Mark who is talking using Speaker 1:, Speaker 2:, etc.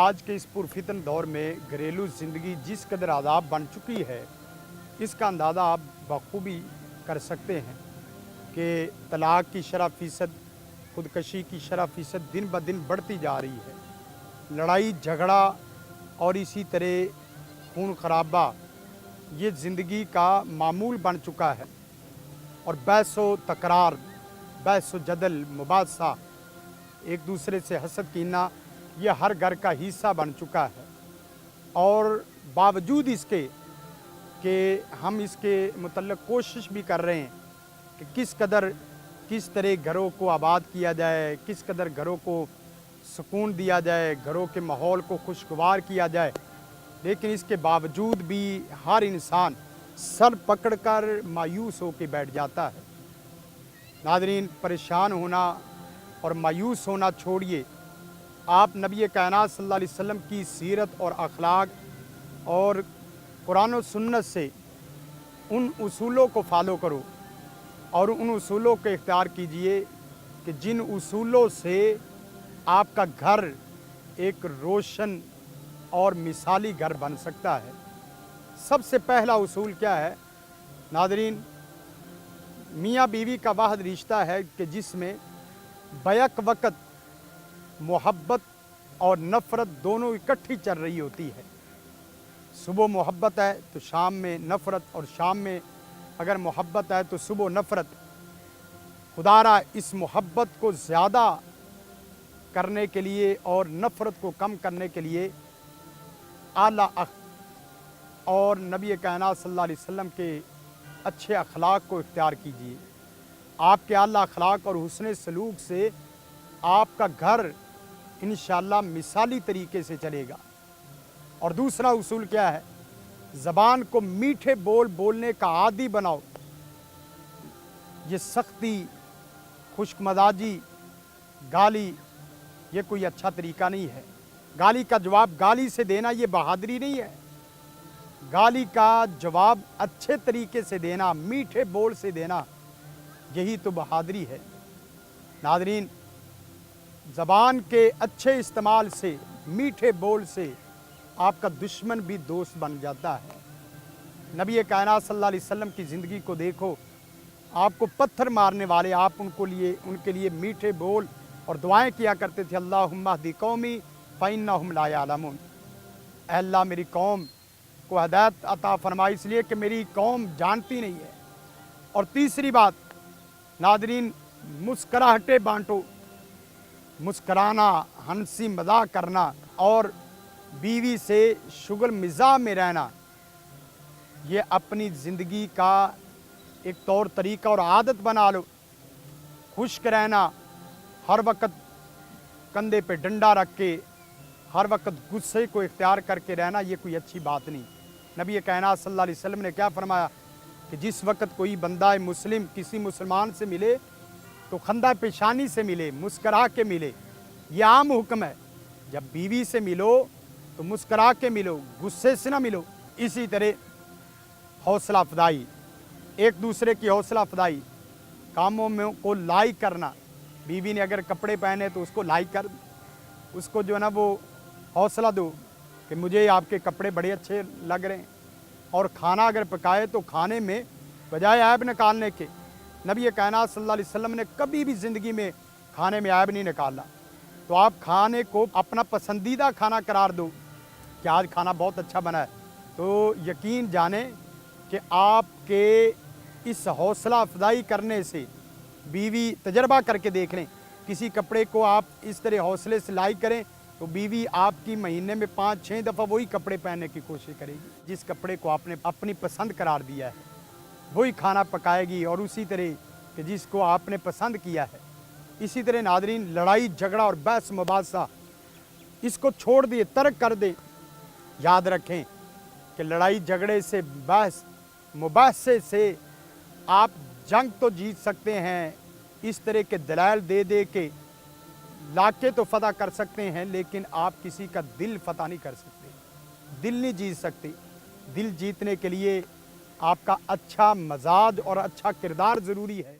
Speaker 1: आज के इस पुरफितन दौर में घरेलू ज़िंदगी जिस कदर आदाब बन चुकी है, इसका अंदाज़ा आप बखूबी कर सकते हैं कि तलाक़ की शरह फ़ीसद, ख़ुदकशी की शरह फ़ीसद दिन ब दिन बढ़ती जा रही है। लड़ाई झगड़ा और इसी तरह खून खराबा ये ज़िंदगी का मामूल बन चुका है और बहस व तकरार, बहस व जदल, मुबासा, एक दूसरे से हसद कीना ये हर घर का हिस्सा बन चुका है। और बावजूद इसके कि हम इसके मुतल्लिक़ कोशिश भी कर रहे हैं कि किस तरह घरों को आबाद किया जाए, किस कदर घरों को सुकून दिया जाए, घरों के माहौल को खुशगवार किया जाए, लेकिन इसके बावजूद भी हर इंसान सर पकड़कर मायूस होकर बैठ जाता है। नाज़रीन, परेशान होना और मायूस होना छोड़िए, आप नबी कायनात सल्लल्लाहु अलैहि वसल्लम की सीरत और अखलाक और कुरान और सुन्नत से उन उसूलों को फॉलो करो और उन उसूलों को इख्तियार कीजिए कि जिन उसूलों से आपका घर एक रोशन और मिसाली घर बन सकता है। सबसे पहला उसूल क्या है नाज़रीन? मियाँ बीवी का वाहिद रिश्ता है कि जिसमें बैक वक़्त मोहब्बत और नफ़रत दोनों इकट्ठी चल रही होती है। सुबह मोहब्बत है तो शाम में नफ़रत, और शाम में अगर मोहब्बत है तो सुबह नफ़रत। खुदारा इस मोहब्बत को ज़्यादा करने के लिए और नफ़रत को कम करने के लिए आला और नबी कायनात सल्लल्लाहु अलैहि वसल्लम के अच्छे अखलाक को इख्तियार कीजिए। आपके आला अखलाक और हुस्न सलूक से आपका घर इंशाअल्लाह मिसाली तरीके से चलेगा। और दूसरा उसूल क्या है? ज़बान को मीठे बोल बोलने का आदी बनाओ। ये सख्ती, खुश्क मजाजी, गाली ये कोई अच्छा तरीका नहीं है। गाली का जवाब गाली से देना ये बहादुरी नहीं है। गाली का जवाब अच्छे तरीके से देना, मीठे बोल से देना, यही तो बहादुरी है। नाज़रीन, ज़बान के अच्छे इस्तेमाल से, मीठे बोल से आपका दुश्मन भी दोस्त बन जाता है। नबी कायनात सल्लल्लाहु अलैहि वसल्लम की ज़िंदगी को देखो, आपको पत्थर मारने वाले आप उनके लिए मीठे बोल और दुआएं किया करते थे। अल्लाहुम्मा हदी कौमी फ़इन्नहुम ला यअलमून। अल्लाह मेरी कौम को हदायत अता फरमा, इसलिए कि मेरी कौम जानती नहीं है। और तीसरी बात नाज़रीन, मुस्कराहटें बांटो। मुस्कराना, हंसी मजाक करना और बीवी से शुगल मिजाज में रहना ये अपनी ज़िंदगी का एक तौर तरीका और आदत बना लो। खुश्क रहना, हर वक्त कंधे पे डंडा रख के, हर वक्त गुस्से को इख्तियार करके रहना ये कोई अच्छी बात नहीं। नबी कायनात सल्लल्लाहु अलैहि वसल्लम ने क्या फरमाया कि जिस वक्त कोई बंदा मुस्लिम किसी मुसलमान से मिले तो खंदा पेशानी से मिले, मुस्करा के मिले। ये आम हुक्म है। जब बीवी से मिलो तो मुस्करा के मिलो, गुस्से से ना मिलो। इसी तरह हौसला अफजाई, एक दूसरे की हौसला अफजाई, कामों में को लाइक करना। बीवी ने अगर कपड़े पहने तो उसको लाइक कर, उसको जो है ना वो हौसला दो कि मुझे आपके कपड़े बड़े अच्छे लग रहे हैं। और खाना अगर पकाए तो खाने में बजाय ऐब निकालने के, नबी कायनात सल्लल्लाहु अलैहि वसल्लम ने कभी भी ज़िंदगी में खाने में ऐब नहीं निकाला। तो आप खाने को अपना पसंदीदा खाना करार दो कि आज खाना बहुत अच्छा बना है, तो यकीन जाने कि आपके इस हौसला अफजाई करने से बीवी, तजर्बा करके देख लें, किसी कपड़े को आप इस तरह हौसले से लाइक करें तो बीवी आपकी महीने में 5-6 दफ़ा वही कपड़े पहनने की कोशिश करेगी। जिस कपड़े को आपने अपनी पसंद करार दिया है वही खाना पकाएगी, और उसी तरह कि जिसको आपने पसंद किया है। इसी तरह नाज़रीन, लड़ाई झगड़ा और बहस मुबासा इसको छोड़ दिए, तर्क कर दें। याद रखें कि लड़ाई झगड़े से, बहस मुबासे से आप जंग तो जीत सकते हैं, इस तरह के दलाइल दे दे के लाके तो फ़तह कर सकते हैं, लेकिन आप किसी का दिल फ़तह नहीं कर सकते, दिल नहीं जीत सकते। दिल जीतने के लिए आपका अच्छा मजाज और अच्छा किरदार ज़रूरी है।